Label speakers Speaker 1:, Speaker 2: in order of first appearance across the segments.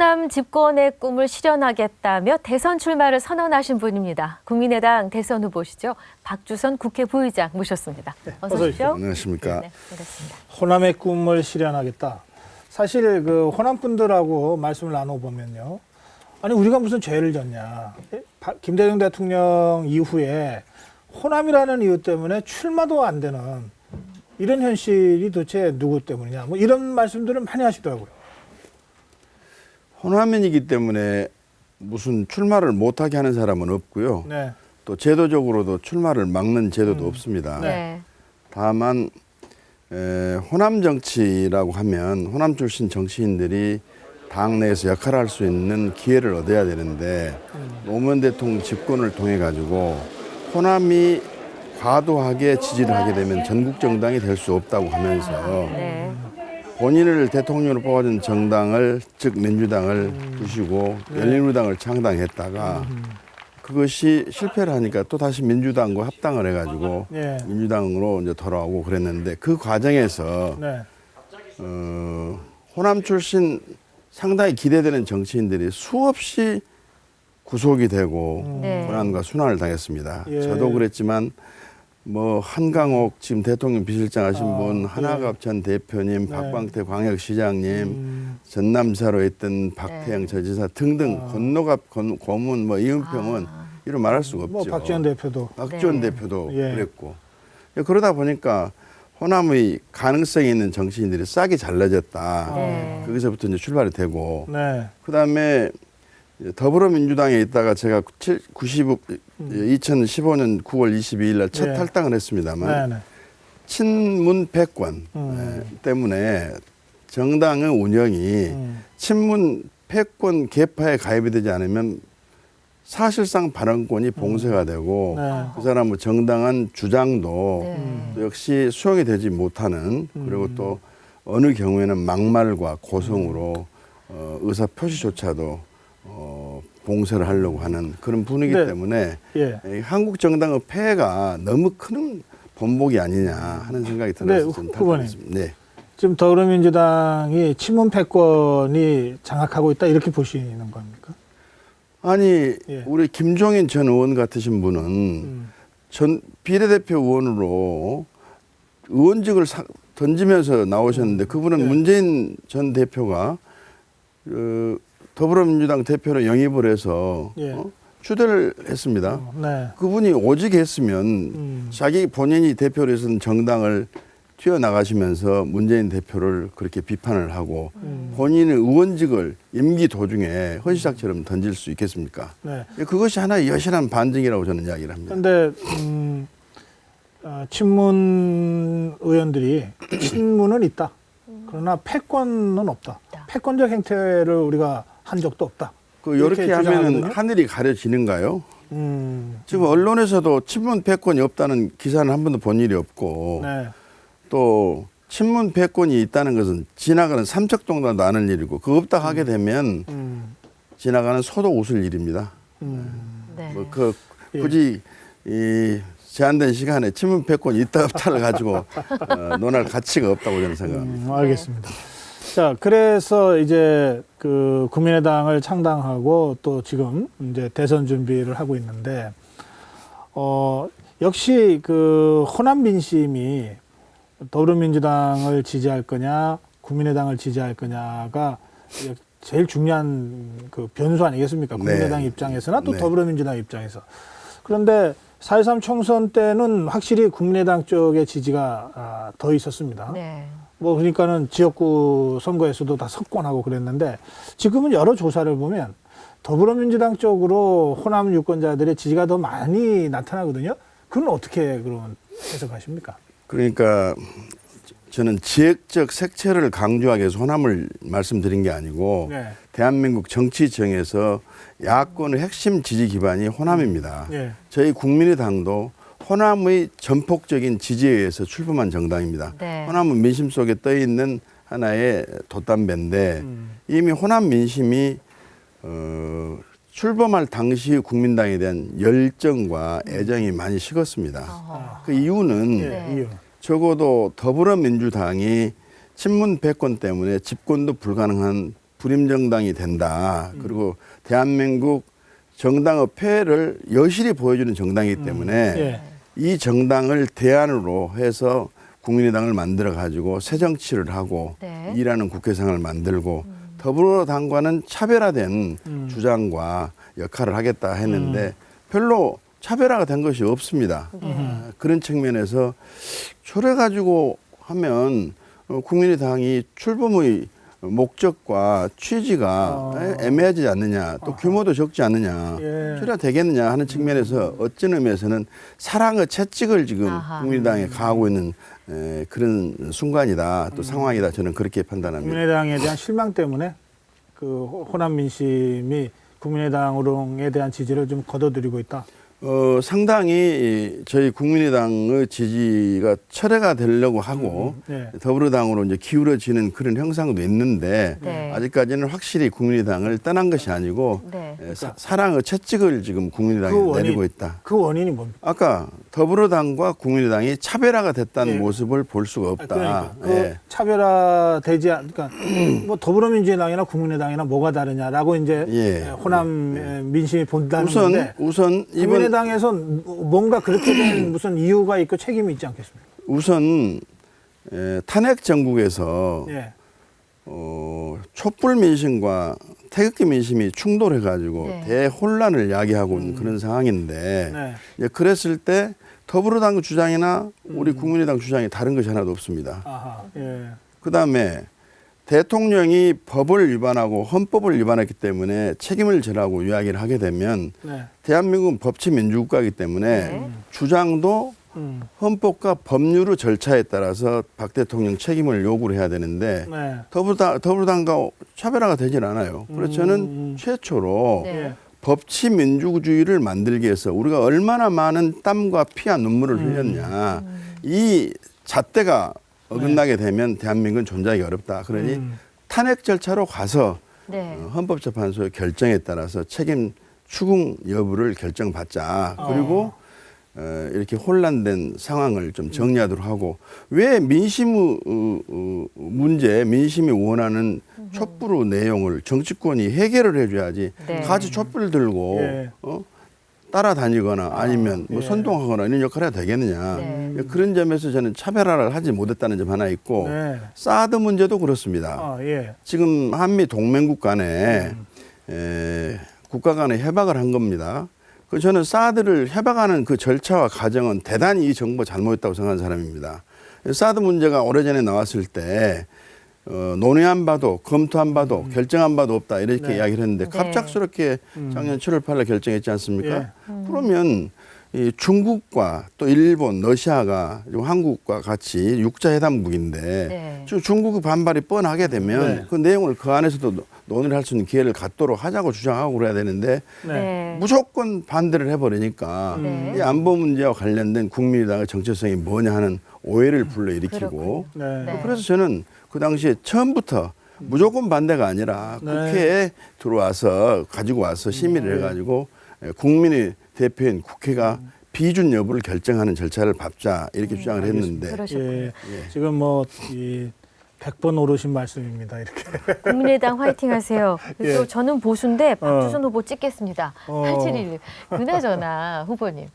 Speaker 1: 호남 집권의 꿈을 실현하겠다며 대선 출마를 선언하신 분입니다. 국민의당 대선 후보시죠. 박주선 국회 부의장 모셨습니다.
Speaker 2: 네,
Speaker 1: 어서 오십시오.
Speaker 3: 안녕하십니까.
Speaker 1: 네, 반갑습니다.
Speaker 2: 호남의 꿈을 실현하겠다. 사실 그 호남 분들하고 말씀을 나눠보면요. 아니 우리가 무슨 죄를 졌냐. 김대중 대통령 이후에 호남이라는 이유 때문에 출마도 안 되는 이런 현실이 도대체 누구 때문이냐. 뭐 이런 말씀들을 많이 하시더라고요.
Speaker 3: 호남인이기 때문에 무슨 출마를 못하게 하는 사람은 없고요.
Speaker 2: 네.
Speaker 3: 또 제도적으로도 출마를 막는 제도도 없습니다.
Speaker 1: 네.
Speaker 3: 다만 호남 정치라고 하면 호남 출신 정치인들이 당 내에서 역할을 할 수 있는 기회를 얻어야 되는데 노무현 대통령 집권을 통해 가지고 호남이 과도하게 지지를 하게 되면 전국 정당이 될 수 없다고 하면서
Speaker 1: 네.
Speaker 3: 본인을 대통령으로 뽑아준 정당을 즉 민주당을 부시고 열린우리당을 창당했다가 그것이 실패를 하니까 또 다시 민주당과 합당을 해가지고
Speaker 2: 네.
Speaker 3: 민주당으로 이제 돌아오고 그랬는데 그 과정에서
Speaker 2: 네.
Speaker 3: 호남 출신 상당히 기대되는 정치인들이 수없이 구속이 되고
Speaker 1: 네.
Speaker 3: 고난과 순환을 당했습니다.
Speaker 2: 예.
Speaker 3: 저도 그랬지만 뭐 한강옥 지금 대통령 비서실장 하신 분, 하나갑 전 대표님,
Speaker 2: 네.
Speaker 3: 박광태 광역시장님, 전남지사로 했던 박태영 저지사 등등 건노갑 고문 뭐 이은평은 이런 말할 수가 없죠.
Speaker 2: 뭐 박지원 대표도.
Speaker 3: 박지원
Speaker 1: 네.
Speaker 3: 대표도
Speaker 2: 예.
Speaker 3: 그랬고 그러다 보니까 호남의 가능성이 있는 정치인들이 싹이 잘라졌다.
Speaker 1: 네.
Speaker 3: 거기서부터 이제 출발이 되고
Speaker 2: 네.
Speaker 3: 그다음에 더불어민주당에 있다가 제가 2015년 9월 22일 날 첫
Speaker 2: 네.
Speaker 3: 탈당을 했습니다만
Speaker 2: 네. 네.
Speaker 3: 친문 패권 때문에 정당의 운영이 친문 패권 계파에 가입이 되지 않으면 사실상 발언권이 봉쇄가 되고
Speaker 2: 네.
Speaker 3: 그 사람의 정당한 주장도
Speaker 1: 네.
Speaker 3: 또 역시 수용이 되지 못하는 그리고 또 어느 경우에는 막말과 고성으로 의사 표시조차도 봉쇄를 하려고 하는 그런 분위기
Speaker 2: 네.
Speaker 3: 때문에
Speaker 2: 예.
Speaker 3: 이 한국 정당의 폐해가 너무 큰 본보기 아니냐 하는 생각이 들어서
Speaker 2: 네,
Speaker 3: 좀
Speaker 2: 후보님.
Speaker 3: 탈당했습니다. 네.
Speaker 2: 지금 더불어민주당이 친문 패권이 장악하고 있다 이렇게 보시는 겁니까?
Speaker 3: 아니
Speaker 2: 예.
Speaker 3: 우리 김종인 전 의원 같으신 분은 전 비례대표 의원으로 의원직을 던지면서 나오셨는데 그분은
Speaker 2: 예.
Speaker 3: 문재인 전 대표가 더불어민주당 대표로 영입을 해서
Speaker 2: 예.
Speaker 3: 추대를 했습니다.
Speaker 2: 네.
Speaker 3: 그분이 오직 했으면 자기 본인이 대표로 해서는 정당을 튀어나가시면서 문재인 대표를 그렇게 비판을 하고 본인의 의원직을 임기 도중에 헌시작처럼 던질 수 있겠습니까?
Speaker 2: 네.
Speaker 3: 그것이 하나의 여실한 반증이라고 저는 이야기를 합니다.
Speaker 2: 그런데 친문 의원들이 친문은 있다. 그러나 패권은 없다. 패권적 행태를 우리가 한 적도 없다.
Speaker 3: 이렇게 하면
Speaker 2: 주장하거든요.
Speaker 3: 하늘이 가려지는가요? 지금 언론에서도 친문 패권이 없다는 기사는 한 번도 본 일이 없고
Speaker 2: 네.
Speaker 3: 또 친문 패권이 있다는 것은 지나가는 삼척동도 아는 일이고 그거 없다 하게 되면 지나가는 소도 웃을 일입니다.
Speaker 1: 네.
Speaker 3: 뭐 굳이 이 제한된 시간에 친문 패권이 있다 없다를 가지고 논할 가치가 없다고 저는 생각합니다.
Speaker 2: 알겠습니다. 자, 그래서 이제 그 국민의당을 창당하고 또 지금 이제 대선 준비를 하고 있는데, 역시 그 호남 민심이 더불어민주당을 지지할 거냐, 국민의당을 지지할 거냐가 제일 중요한 그 변수 아니겠습니까? 국민의당
Speaker 3: 네.
Speaker 2: 입장에서나 또
Speaker 3: 네.
Speaker 2: 더불어민주당 입장에서. 그런데 4.13 총선 때는 확실히 국민의당 쪽의 지지가 더 있었습니다.
Speaker 1: 네.
Speaker 2: 뭐 그러니까는 지역구 선거에서도 다 석권하고 그랬는데 지금은 여러 조사를 보면 더불어민주당 쪽으로 호남 유권자들의 지지가 더 많이 나타나거든요. 그건 어떻게 그런 해석하십니까?
Speaker 3: 그러니까 저는 지역적 색채를 강조하기 위해서 호남을 말씀드린 게 아니고
Speaker 2: 네.
Speaker 3: 대한민국 정치정에서 야권의 핵심 지지 기반이 호남입니다.
Speaker 2: 네.
Speaker 3: 저희 국민의당도 호남의 전폭적인 지지에 의해서 출범한 정당입니다.
Speaker 1: 네.
Speaker 3: 호남은 민심 속에 떠있는 하나의 돛담배인데 이미 호남 민심이 출범할 당시 국민당에 대한 열정과 애정이 많이 식었습니다. 그 이유는
Speaker 2: 네. 이유.
Speaker 3: 적어도 더불어민주당이 친문 패권 때문에 집권도 불가능한 불임정당이 된다. 그리고 대한민국 정당의 폐해를 여실히 보여주는 정당이기 때문에
Speaker 2: 예.
Speaker 3: 이 정당을 대안으로 해서 국민의당을 만들어 가지고 새 정치를 하고
Speaker 1: 네.
Speaker 3: 일하는 국회의장을 만들고 더불어당과는 차별화된 주장과 역할을 하겠다 했는데 별로 차별화가 된 것이 없습니다. 그런 측면에서 저래 가지고 하면 국민의당이 출범의 목적과 취지가 애매하지 않느냐, 또 규모도 적지 않느냐,
Speaker 2: 예.
Speaker 3: 저래야 되겠느냐 하는 측면에서 어떤 의미에서는 사랑의 채찍을 지금
Speaker 1: 아하.
Speaker 3: 국민의당에 가하고 있는 그런 순간이다, 또 상황이다, 저는 그렇게 판단합니다.
Speaker 2: 국민의당에 대한 실망 때문에 그 호남 민심이 국민의당에 대한 지지를 좀 거둬들이고 있다.
Speaker 3: 상당히 저희 국민의당의 지지가 철회가 되려고 하고
Speaker 2: 네.
Speaker 3: 더불어당으로 이제 기울어지는 그런 형상도 있는데
Speaker 1: 네.
Speaker 3: 아직까지는 확실히 국민의당을 떠난 것이 아니고
Speaker 1: 네.
Speaker 3: 사랑의 채찍을 지금 국민의당에 내리고 있다.
Speaker 2: 그 원인이 뭡니까?
Speaker 3: 아까 더불어당과 국민의당이 차별화가 됐다는
Speaker 2: 예.
Speaker 3: 모습을 볼 수가 없다.
Speaker 2: 그러니까 그
Speaker 3: 예.
Speaker 2: 차별화되지 그러니까 뭐 더불어민주당이나 국민의당이나 뭐가 다르냐라고 이제
Speaker 3: 예.
Speaker 2: 호남 민심이 본다는 건데
Speaker 3: 우선 이번
Speaker 2: 국민의당에서 뭔가 그렇게 된 무슨 이유가 있고 책임이 있지 않겠습니까?
Speaker 3: 우선 탄핵 정국에서
Speaker 2: 예.
Speaker 3: 촛불 민심과 태극기 민심이 충돌해가지고
Speaker 1: 네.
Speaker 3: 대혼란을 야기하고 있는 그런 상황인데
Speaker 2: 네.
Speaker 3: 이제 그랬을 때 더불어당 주장이나 우리 국민의당 주장이 다른 것이 하나도 없습니다.
Speaker 2: 아하. 예.
Speaker 3: 그다음에 대통령이 법을 위반하고 헌법을 위반했기 때문에 책임을 지라고 이야기를 하게 되면
Speaker 2: 네.
Speaker 3: 대한민국은 법치민주국가이기 때문에
Speaker 1: 네.
Speaker 3: 주장도 헌법과 법률의 절차에 따라서 박 대통령 책임을 요구를 해야 되는데
Speaker 2: 네.
Speaker 3: 더불어당과 차별화가 되질 않아요. 그래서 저는 최초로
Speaker 1: 네.
Speaker 2: 예.
Speaker 3: 법치 민주주의를 만들기 위해서 우리가 얼마나 많은 땀과 피와 눈물을 흘렸냐. 이 잣대가 어긋나게 되면 대한민국은 존재하기 어렵다. 그러니 탄핵 절차로 가서
Speaker 1: 네.
Speaker 3: 헌법재판소의 결정에 따라서 책임 추궁 여부를 결정받자. 그리고 이렇게 혼란된 상황을 좀 정리하도록 하고 왜 민심 문제, 민심이 원하는 촛불의 내용을 정치권이 해결을 해줘야지
Speaker 1: 네.
Speaker 3: 같이 촛불 들고
Speaker 2: 예.
Speaker 3: 따라다니거나 아니면 뭐
Speaker 2: 예.
Speaker 3: 선동하거나 이런 역할을 해야 되겠느냐.
Speaker 1: 네.
Speaker 3: 그런 점에서 저는 차별화를 하지 못했다는 점 하나 있고
Speaker 2: 네.
Speaker 3: 사드 문제도 그렇습니다.
Speaker 2: 아, 예.
Speaker 3: 지금 한미 동맹국 간에 국가 간에 협약을 한 겁니다. 그 저는 사드를 협약하는 그 절차와 과정은 대단히 이 정부가 잘못했다고 생각하는 사람입니다. 사드 문제가 오래전에 나왔을 때 논의한 바도 검토한 바도 결정한 바도 없다 이렇게
Speaker 2: 네.
Speaker 3: 이야기를 했는데
Speaker 1: 네.
Speaker 3: 갑작스럽게 작년 7월 8일 결정했지 않습니까?
Speaker 2: 예.
Speaker 3: 그러면 이 중국과 또 일본, 러시아가 한국과 같이 육자회담국인데
Speaker 1: 네.
Speaker 3: 지금 중국의 반발이 뻔하게 되면
Speaker 2: 네.
Speaker 3: 그 내용을 그 안에서도 논의를 할 수 있는 기회를 갖도록 하자고 주장하고 그래야 되는데
Speaker 2: 네.
Speaker 1: 네.
Speaker 3: 무조건 반대를 해버리니까
Speaker 1: 네.
Speaker 3: 이 안보 문제와 관련된 국민의당의 정체성이 뭐냐 하는 오해를 불러일으키고
Speaker 2: 네.
Speaker 1: 네.
Speaker 3: 그래서 저는 그 당시에 처음부터 무조건 반대가 아니라
Speaker 2: 네.
Speaker 3: 국회에 들어와서 가지고 와서 심의를 해가지고 국민의 대표인 국회가 비준 여부를 결정하는 절차를 밟자 이렇게 주장을 했는데
Speaker 1: 그러셨군요.
Speaker 2: 예. 지금 뭐 이 100번 오르신 말씀입니다. 이렇게.
Speaker 1: 국민의당 화이팅 하세요. 그리고
Speaker 2: 예.
Speaker 1: 저는 보수인데 박주선 후보 찍겠습니다.
Speaker 2: 어.
Speaker 1: 8711. 그나저나 후보님.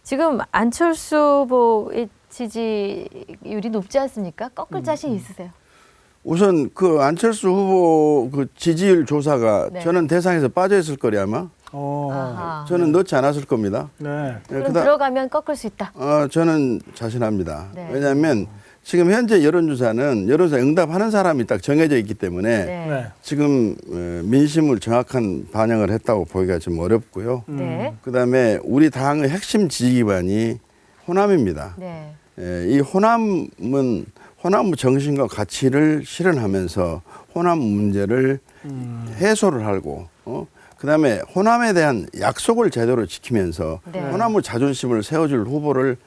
Speaker 1: 지금 안철수 후보의 지지율이 높지 않습니까? 꺾을 자신 있으세요?
Speaker 3: 우선 그 안철수 후보 그 지지율 조사가
Speaker 1: 네.
Speaker 3: 저는 대상에서 빠져 있을 거리 아마
Speaker 1: 아하.
Speaker 3: 저는 넣지 않았을 겁니다.
Speaker 2: 네.
Speaker 1: 그럼 들어가면 꺾을 수 있다.
Speaker 3: 저는 자신합니다.
Speaker 1: 네.
Speaker 3: 왜냐하면 지금 현재 여론조사는 여론조사 응답하는 사람이 딱 정해져 있기 때문에
Speaker 1: 네.
Speaker 2: 네.
Speaker 3: 지금 민심을 정확한 반영을 했다고 보기가 좀 어렵고요.
Speaker 1: 네.
Speaker 3: 그다음에 우리 당의 핵심 지지 기반이 호남입니다.
Speaker 1: 네.
Speaker 3: 이 호남은 호남 정신과 가치를 실현하면서 호남 문제를 해소를 하고 그다음에 호남에 대한 약속을 제대로 지키면서
Speaker 1: 네.
Speaker 3: 호남의 자존심을 세워줄 후보를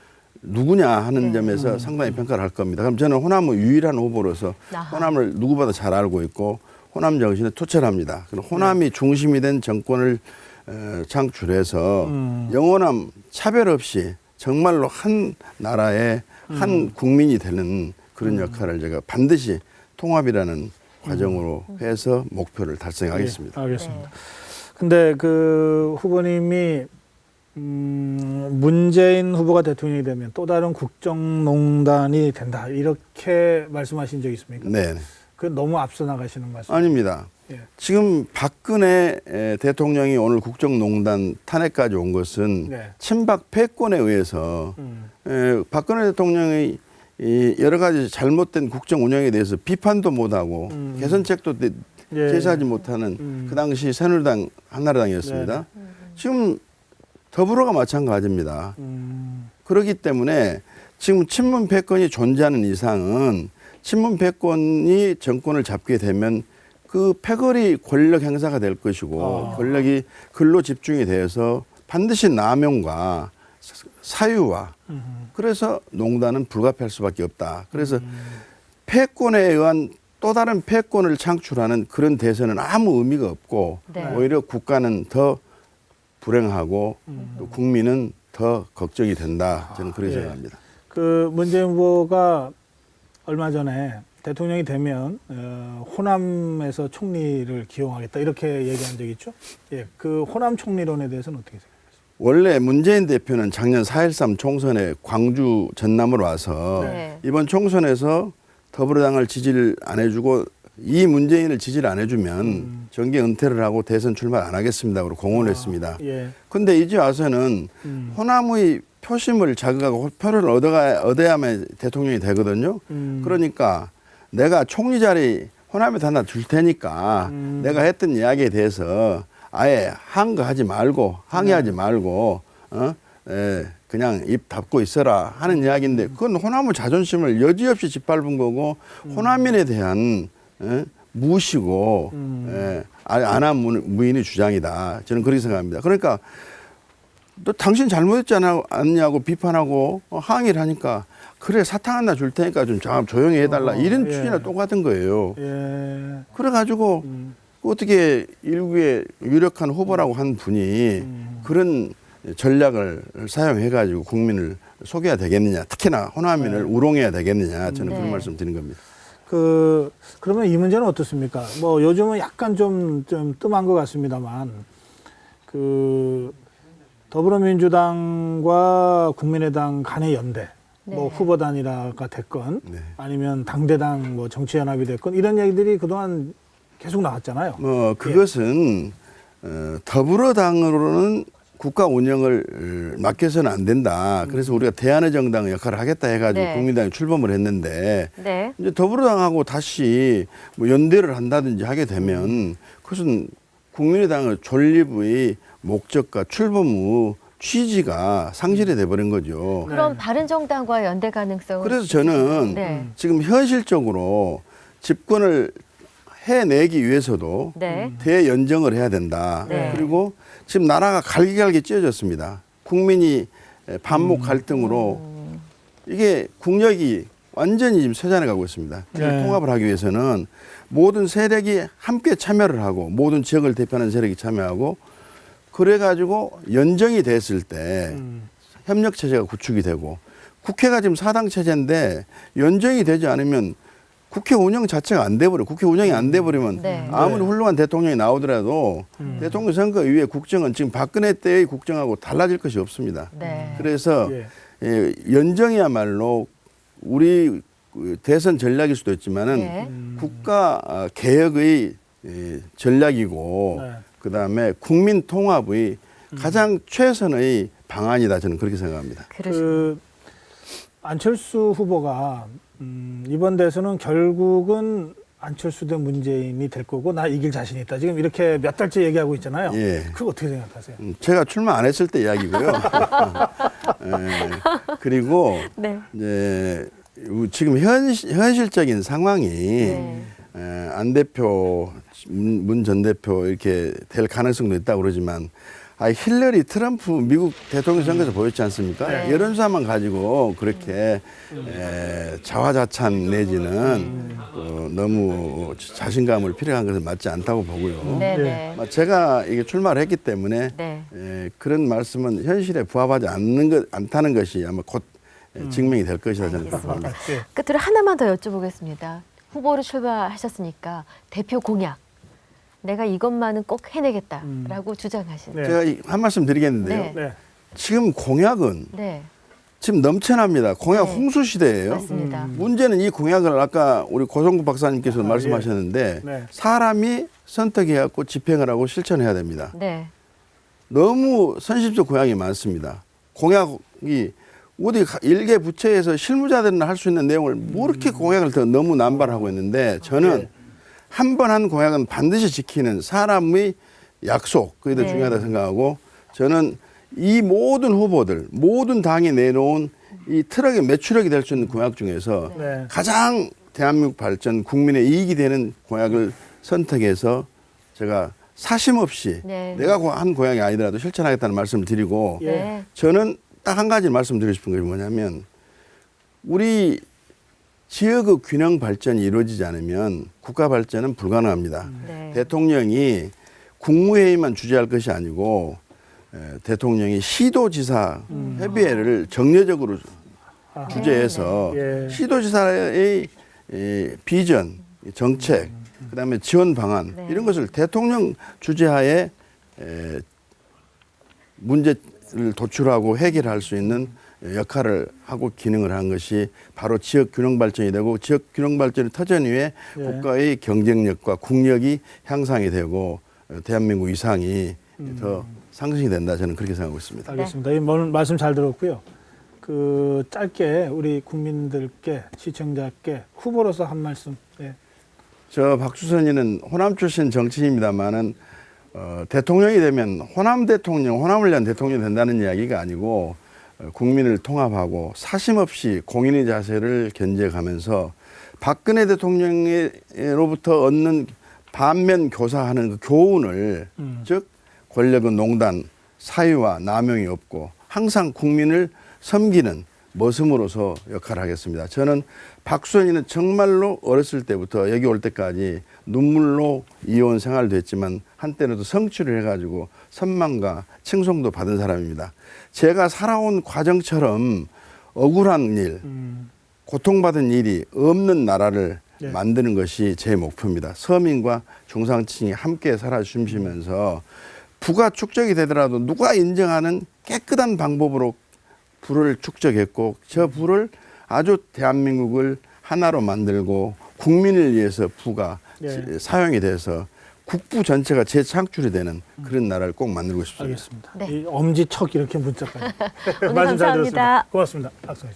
Speaker 3: 누구냐 하는
Speaker 1: 네.
Speaker 3: 점에서 상당히 평가를 할 겁니다. 그럼 저는 호남의 유일한 후보로서
Speaker 1: 아하.
Speaker 3: 호남을 누구보다 잘 알고 있고 호남 정신에 투철합니다. 그리고 호남이 중심이 된 정권을 창출해서 영원함 차별 없이 정말로 한 나라의 한 국민이 되는 그런 역할을 제가 반드시 통합이라는 과정으로 해서 목표를 달성하겠습니다.
Speaker 2: 예, 알겠습니다.
Speaker 1: 네.
Speaker 2: 근데 그 후보님이 문재인 후보가 대통령이 되면 또 다른 국정농단이 된다 이렇게 말씀하신 적 있습니까?
Speaker 3: 네.
Speaker 2: 그 너무 앞서 나가시는 말씀.
Speaker 3: 아닙니다.
Speaker 2: 예.
Speaker 3: 지금 박근혜 대통령이 오늘 국정농단 탄핵까지 온 것은
Speaker 2: 네.
Speaker 3: 친박 패권에 의해서 박근혜 대통령이 이 여러 가지 잘못된 국정 운영에 대해서 비판도 못하고 개선책도
Speaker 2: 예.
Speaker 3: 제시하지 못하는 그 당시 새누리당 한나라당이었습니다. 지금 더불어가 마찬가지입니다. 그렇기 때문에 지금 친문 패권이 존재하는 이상은 친문 패권이 정권을 잡게 되면 그 패거리 권력 행사가 될 것이고 권력이 글로 집중이 되어서 반드시 남용과 사유화 그래서 농단은 불가피할 수밖에 없다. 그래서 패권에 의한 또 다른 패권을 창출하는 그런 대선은 아무 의미가 없고
Speaker 1: 네.
Speaker 3: 오히려 국가는 더 불행하고 또 국민은 더 걱정이 된다. 저는 그렇게
Speaker 2: 예.
Speaker 3: 생각합니다.
Speaker 2: 그 문재인 후보가 얼마 전에 대통령이 되면 호남에서 총리를 기용하겠다 이렇게 얘기한 적이 있죠. 예, 그 호남 총리론에 대해서는 어떻게 생각하세요?
Speaker 3: 원래 문재인 대표는 작년 4.13 총선에 광주 전남으로 와서
Speaker 1: 네.
Speaker 3: 이번 총선에서 더불어당을 지지를 안 해주고 이 문재인을 지지를 안 해주면 정계 은퇴를 하고 대선 출마 안 하겠습니다. 고 공언을 했습니다.
Speaker 2: 예.
Speaker 3: 근데 이제 와서는 호남의 표심을 자극하고 표를 얻어야만 대통령이 되거든요. 그러니까 내가 총리 자리 호남에다 하나 줄 테니까 내가 했던 이야기에 대해서 아예 항거하지 말고 항의하지 말고 그냥 입 닫고 있어라 하는 이야기인데 그건 호남의 자존심을 여지없이 짓밟은 거고 호남인에 대한 무시고 안한 무인의 주장이다. 저는 그렇게 생각합니다. 그러니까 너 당신 잘못했지 않냐고 비판하고 항의를 하니까 그래 사탕 하나 줄 테니까 좀 조용히 해달라 이런
Speaker 2: 예.
Speaker 3: 취지나 똑같은 거예요.
Speaker 2: 예.
Speaker 3: 그래가지고 어떻게 일국의 유력한 후보라고 한 분이 그런 전략을 사용해가지고 국민을 속여야 되겠느냐, 특히나 호남민을 우롱해야 되겠느냐, 저는 그런
Speaker 1: 네.
Speaker 3: 말씀 드린 겁니다.
Speaker 2: 그러면 이 문제는 어떻습니까? 뭐 요즘은 약간 좀 뜸한 것 같습니다만 더불어민주당과 국민의당 간의 연대, 뭐
Speaker 1: 네.
Speaker 2: 후보 단일화가 됐건
Speaker 3: 네.
Speaker 2: 아니면 당대당 뭐 정치연합이 됐건 이런 얘기들이 그동안 계속 나왔잖아요.
Speaker 3: 그것은 더불어당으로는 국가 운영을 맡겨서는 안 된다. 그래서 우리가 대안의 정당 역할을 하겠다 해가지고
Speaker 1: 네.
Speaker 3: 국민당이 출범을 했는데
Speaker 1: 네.
Speaker 3: 이제 더불어당하고 다시 뭐 연대를 한다든지 하게 되면 그것은 국민의당의 존립의 목적과 출범 후 취지가 상실이 돼버린 거죠.
Speaker 1: 그럼 바른정당과 연대 가능성은?
Speaker 3: 그래서 저는
Speaker 1: 네.
Speaker 3: 지금 현실적으로 집권을 해내기 위해서도
Speaker 1: 네.
Speaker 3: 대연정을 해야 된다.
Speaker 1: 네.
Speaker 3: 그리고 지금 나라가 갈기갈기 찢어졌습니다. 국민이 반목 갈등으로 이게 국력이 완전히 지금 쇠잔해 가고 있습니다.
Speaker 2: 네.
Speaker 3: 통합을 하기 위해서는 모든 세력이 함께 참여를 하고 모든 지역을 대표하는 세력이 참여하고 그래가지고 연정이 됐을 때 협력 체제가 구축이 되고 국회가 지금 사당 체제인데 연정이 되지 않으면 국회 운영 자체가 안 돼버려. 국회 운영이 안 돼버리면
Speaker 1: 네.
Speaker 3: 아무리 훌륭한 대통령이 나오더라도 대통령 선거 이후에 국정은 지금 박근혜 때의 국정하고 달라질 것이 없습니다.
Speaker 1: 네.
Speaker 3: 그래서
Speaker 2: 예.
Speaker 3: 연정이야말로 우리 대선 전략일 수도 있지만은
Speaker 1: 네.
Speaker 3: 국가 개혁의 전략이고
Speaker 2: 네.
Speaker 3: 그다음에 국민 통합의 가장 최선의 방안이다. 저는 그렇게 생각합니다.
Speaker 2: 안철수 후보가 이번 대선은 결국은 안철수 대 문재인이 될 거고 나 이길 자신이 있다. 지금 이렇게 몇 달째 얘기하고 있잖아요.
Speaker 3: 예.
Speaker 2: 그거 어떻게 생각하세요?
Speaker 3: 제가 출마 안 했을 때 이야기고요. 그리고
Speaker 1: 네.
Speaker 3: 이제 지금 현실적인 상황이
Speaker 1: 네.
Speaker 3: 안 대표, 문 전 대표 이렇게 될 가능성도 있다고 그러지만 힐러리 트럼프 미국 대통령 선거에서 보였지 않습니까?
Speaker 1: 네.
Speaker 3: 여론사만 가지고 그렇게 자화자찬 내지는 너무 자신감을 필요한 것은 맞지 않다고 보고요.
Speaker 1: 네. 네.
Speaker 3: 제가 이게 출마를 했기 때문에
Speaker 1: 네.
Speaker 3: 그런 말씀은 현실에 부합하지 않다는 것이 아마 곧 증명이 될 것이다 저는 생각합니다.
Speaker 2: 예.
Speaker 1: 끝으로 하나만 더 여쭤보겠습니다. 후보로 출마하셨으니까 대표 공약. 내가 이것만은 꼭 해내겠다라고 주장하신.
Speaker 2: 네.
Speaker 3: 제가 한 말씀 드리겠는데요.
Speaker 1: 네.
Speaker 2: 네.
Speaker 3: 지금 공약은
Speaker 1: 네,
Speaker 3: 지금 넘쳐납니다. 공약
Speaker 1: 네.
Speaker 3: 홍수 시대예요.
Speaker 1: 맞습니다.
Speaker 3: 문제는 이 공약을 아까 우리 고성국 박사님께서
Speaker 2: 아,
Speaker 3: 말씀하셨는데
Speaker 2: 네.
Speaker 3: 사람이 선택해갖고 집행을 하고 실천해야 됩니다.
Speaker 1: 네,
Speaker 3: 너무 선심적 공약이 많습니다. 공약이 어디 일개 부처에서 실무자들은 할 수 있는 내용을 뭐 이렇게 공약을 더 너무 남발하고 있는데 저는
Speaker 2: 네.
Speaker 3: 한 번 한 공약은 반드시 지키는 사람의 약속 그게 더
Speaker 1: 네.
Speaker 3: 중요하다고 생각하고 저는 이 모든 후보들 모든 당이 내놓은 이 트럭의 매출력이 될 수 있는 공약 중에서
Speaker 2: 네.
Speaker 3: 가장 대한민국 발전 국민의 이익이 되는 공약을 선택해서 제가 사심 없이
Speaker 1: 네.
Speaker 3: 내가 한 공약이 아니더라도 실천하겠다는 말씀을 드리고
Speaker 2: 예.
Speaker 1: 네,
Speaker 3: 저는 딱 한 가지 말씀드리고 싶은 게 뭐냐면 우리 지역의 균형 발전이 이루어지지 않으면 국가 발전은 불가능합니다.
Speaker 1: 네.
Speaker 3: 대통령이 국무회의만 주재할 것이 아니고 대통령이 시도지사 협의회를 정례적으로
Speaker 2: 아하.
Speaker 3: 주재해서
Speaker 2: 네. 예.
Speaker 3: 시도지사의 비전, 정책, 그다음에 지원 방안
Speaker 1: 네.
Speaker 3: 이런 것을 대통령 주재하에 문제를 도출하고 해결할 수 있는 역할을 하고 기능을 한 것이 바로 지역 균형 발전이 되고 지역 균형 발전의 터전 위에
Speaker 2: 예.
Speaker 3: 국가의 경쟁력과 국력이 향상이 되고 대한민국 위상이 더 상승이 된다 저는 그렇게 생각하고 있습니다.
Speaker 2: 알겠습니다. 이 말씀 잘 들었고요. 그 짧게 우리 국민들께 시청자께 후보로서 한 말씀. 네.
Speaker 3: 저 박주선이는 호남 출신 정치인입니다만은 대통령이 되면 호남 대통령, 호남을 위한 대통령이 된다는 이야기가 아니고 국민을 통합하고 사심 없이 공인의 자세를 견제하면서 박근혜 대통령으로부터 얻는 반면 교사하는 그 교훈을 즉 권력은 농단, 사유와 남용이 없고 항상 국민을 섬기는 머슴으로서 역할을 하겠습니다. 저는 박수현이는 정말로 어렸을 때부터 여기 올 때까지 눈물로 이어온 생활도 했지만 한때는 성취를 해가지고 선망과 칭송도 받은 사람입니다. 제가 살아온 과정처럼 억울한 일, 고통받은 일이 없는 나라를
Speaker 2: 네.
Speaker 3: 만드는 것이 제 목표입니다. 서민과 중상층이 함께 살아주시면서 부가 축적이 되더라도 누가 인정하는 깨끗한 방법으로 부를 축적했고 저 부를 아주 대한민국을 하나로 만들고 국민을 위해서 부가
Speaker 2: 네.
Speaker 3: 사용이 돼서 국부 전체가 재창출이 되는 그런 나라를 꼭 만들고 싶습니다.
Speaker 2: 알겠습니다.
Speaker 1: 네.
Speaker 2: 이 엄지척 이렇게 문자까지.
Speaker 1: 오늘
Speaker 2: 말씀 잘
Speaker 1: 감사합니다.
Speaker 2: 들었습니다. 고맙습니다. 박수.